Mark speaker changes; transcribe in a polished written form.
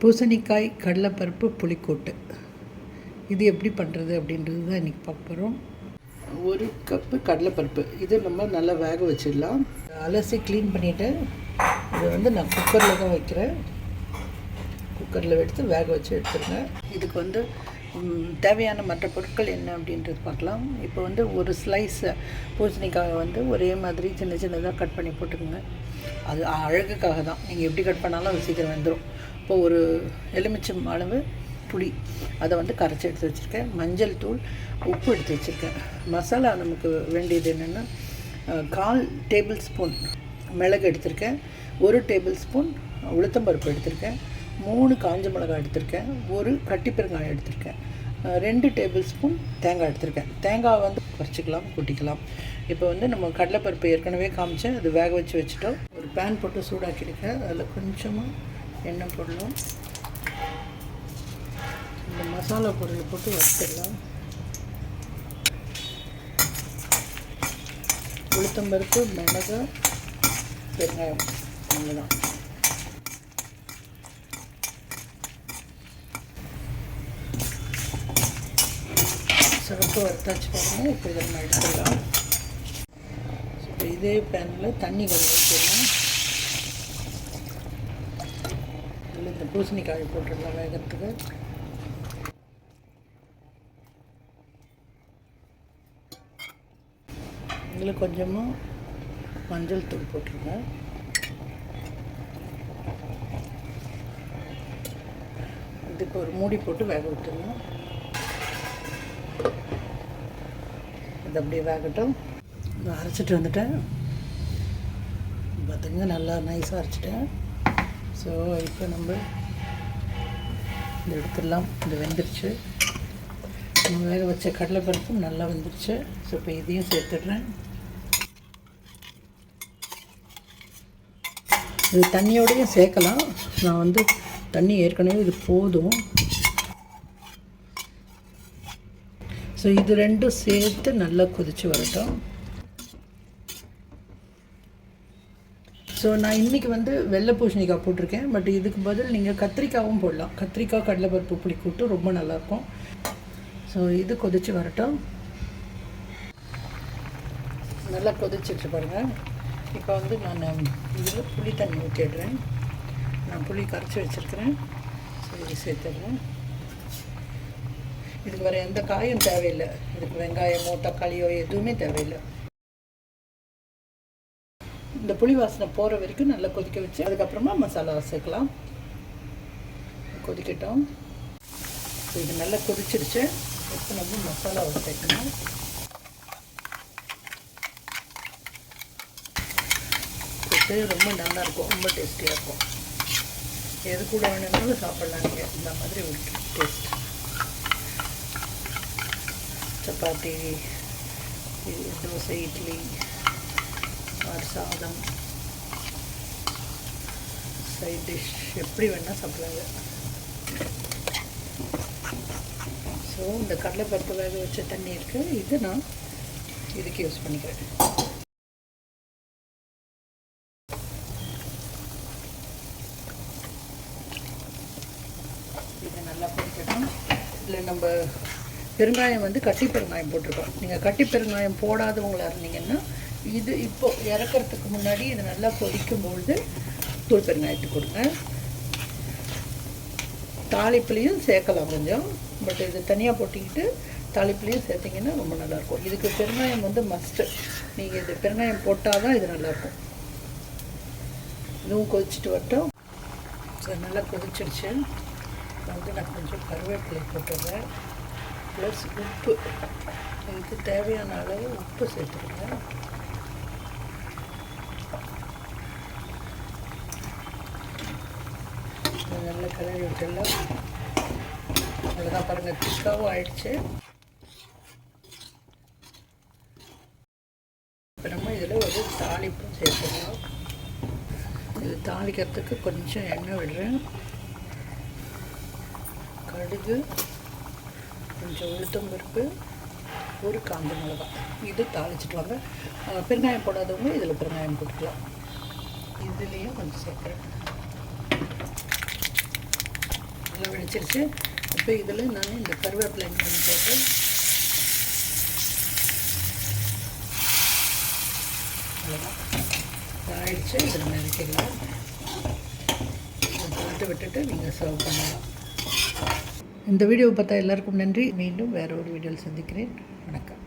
Speaker 1: பூசணிக்காய் கடலைப்பருப்பு புளிக்கூட்டு இது எப்படி பண்ணுறது அப்படின்றது தான் இன்றைக்கி பார்க்க போகிறோம். 1 கப்பு கடலைப்பருப்பு இது நம்ம நல்லா வேக வச்சிடலாம். அலசி க்ளீன் பண்ணிவிட்டு இது நான் குக்கரில் தான் வைக்கிறேன். குக்கரில் எடுத்து வேக வச்சு எடுத்துருங்க. இதுக்கு தேவையான மற்ற பொருட்கள் என்ன அப்படின்றது பார்க்கலாம். இப்போ ஒரு ஸ்லைஸ் பூசணிக்காய் ஒரே மாதிரி சின்ன சின்னதாக கட் பண்ணி போட்டுக்கோங்க. அது அழகுக்காக தான். நீங்கள் எப்படி கட் பண்ணாலும் அது சீக்கிரம் வந்துடும். இப்போ ஒரு எலுமிச்சம் அளவு புளி அதை கரைச்சி எடுத்து வச்சுருக்கேன். மஞ்சள் தூள், உப்பு எடுத்து வச்சுருக்கேன். மசாலா நமக்கு வேண்டியது என்னென்னா 1/4 டேபிள் ஸ்பூன் மிளகு எடுத்திருக்கேன், 1 டேபிள் ஸ்பூன் உளுத்தம்பருப்பு எடுத்திருக்கேன், 3 காஞ்ச மிளகாய் எடுத்திருக்கேன், 1 கட்டி பெருங்காயம் எடுத்திருக்கேன், 2 டேபிள் ஸ்பூன் தேங்காய் எடுத்திருக்கேன். தேங்காய் குறைச்சிக்கலாம், கூட்டிக்கலாம். இப்போ நம்ம கடலைப்பருப்பு ஏற்கனவே காமிச்சேன், அது வேக வச்சுட்டோம். ஒரு பேன் போட்டு சூடாக்கியிருக்கேன். அதில் கொஞ்சமாக எண்ணெய் போடலாம். இந்த மசாலா பொருளை போட்டு வறுத்துடலாம். உளுத்தம்பருப்பு, மிளகாய், பெருங்காயம், அவ்வளோதான். சிறப்பு வறுத்தாச்சு பாருங்கள். இப்போ இதை நம்ம எடுத்துடலாம். இப்போ இதே பேனில் தண்ணி கொஞ்சம் ஊற்றிடலாம். இதில் இந்த பூசணிக்காய் போட்டுடலாம் வேகிறதுக்கு. இதில் கொஞ்சமாக மஞ்சள் தூள் போட்டுருங்க. இதுக்கு ஒரு மூடி போட்டு வேக விட்டுருங்க. இது அப்படியே வேகட்டும். அரைச்சிட்டு வந்துட்டேன் பார்த்துங்க. நல்லா நைஸாக அரைச்சிட்டேன். ஸோ இப்போ நம்ம இது எடுத்துடலாம். இது வெந்துருச்சு. நம்ம வேக வச்ச கடலைப்பருப்பும் நல்லா வெந்துருச்சு. ஸோ இப்போ இதையும் சேர்த்துடுறேன். இது தண்ணியோடையும் சேர்க்கலாம். நான் தண்ணி ஏற்கனவே இது போதும். ஸோ இது ரெண்டும் சேர்த்து நல்லா கொதித்து வரட்டும். ஸோ நான் இன்றைக்கி வெள்ளை பூசணிக்காய் போட்டிருக்கேன். பட் இதுக்கு பதில் நீங்கள் கத்திரிக்காயும் போடலாம். கத்திரிக்காய் கடலைப்பருப்பு புளிக்கூட்டு ரொம்ப நல்லாயிருக்கும். ஸோ இது கொதித்து வரட்டும். நல்லா கொதிச்சிட்டு பாருங்கள். இப்போ நான் இதில் புளி தண்ணி ஊற்றிடுறேன். நான் புளி கரைச்சி வச்சுருக்கிறேன். ஸோ இது சேர்த்துடுறேன். இதுக்கு வேறு எந்த காயும் தேவையில்லை. இதுக்கு வெங்காயமோ தக்காளியோ எதுவுமே தேவையில்லை. இந்த புளி வாசனை போகிற வரைக்கும் நல்லா கொதிக்க வச்சு அதுக்கப்புறமா மசாலா சேர்க்கலாம். கொதிக்கட்டும். இது நல்லா கொதிச்சிருச்சு. இப்போ நம்ம மசாலாவை சேர்க்கணும். ரொம்ப நல்லாயிருக்கும், ரொம்ப டேஸ்டியாக இருக்கும். எது கூட வேணும்னாலும் சாப்பிட்லாம் நீங்கள். இந்த மாதிரி ஒரு டேஸ்ட். சப்பாத்தி, தோசை, இட்லி, சாதம், சைட் டிஷ் எப்படி வேணால் சாப்பிட்றாங்க. ஸோ இந்த கடலைப்பருப்பு வேக வச்ச தண்ணி இருக்குது. இது நான் இதுக்கு யூஸ் பண்ணிக்கிறேன். இது நல்லா போட்டுக்கணும். இதில் நம்ம பெருங்காயம் கட்டி பெருங்காயம் போட்டிருக்கோம். நீங்கள் கட்டி பெருங்காயம் போடாதவங்களாக இருந்தீங்கன்னா இது இப்போது இறக்கிறதுக்கு முன்னாடி இது நல்லா கொதிக்கும்பொழுது தூள் பெருங்காயத்தை கொடுங்க. தாளிப்புலேயும் சேர்க்கலாம் கொஞ்சம். பட் இது தனியாக போட்டிக்கிட்டு தாளிப்புலேயும் சேர்த்திங்கன்னா ரொம்ப நல்லாயிருக்கும். இதுக்கு பெருங்காயம் மஸ்ட்டு. நீங்கள் இது பெருங்காயம் போட்டால் தான் இது நல்லாயிருக்கும். இதுவும் கொதிச்சுட்டு வரட்டும். ஸோ நல்லா கொதிச்சிடுச்சு. நான் கொஞ்சம் கருவேப்பிலை போட்டுடுறேன். ப்ளஸ் உப்பு. இதுக்கு தேவையான அளவு உப்பு சேர்த்துக்கிறேன். நல்லா கிளறி விட்டுடலாம். அவ்வளோதான் பாருங்கள், திக்காவும் ஆயிடுச்சு. இப்போ நம்ம இதில் ஒரு தாளிப்பும் சேர்த்துக்கலாம். இது தாளிக்கிறதுக்கு கொஞ்சம் எண்ணெய் விடுறேன். கடுகு, கொஞ்சம் உளுத்தம்பருப்பு, 1 காஞ்ச மிளகாய். இது தாளிச்சிட்டு வாங்க. பெருங்காயம் போடாதவங்க இதில் பெருங்காயம் போட்டுக்கலாம். இதுலேயும் கொஞ்சம் சேர்க்குறேன். நல்லா வெடிச்சிருச்சு. இப்போ இதில் நான் இந்த கருவேப்பிலை போட்டு அவ்வளோதான் ஆயிடுச்சு. இதில் நினைக்கலாம் போட்டு விட்டுட்டு நீங்கள் சர்வ் பண்ணலாம். இந்த வீடியோவை பார்த்தா எல்லாருக்கும் நன்றி. மீண்டும் வேறு ஒரு வீடியோவில் சந்திக்கிறேன். வணக்கம்.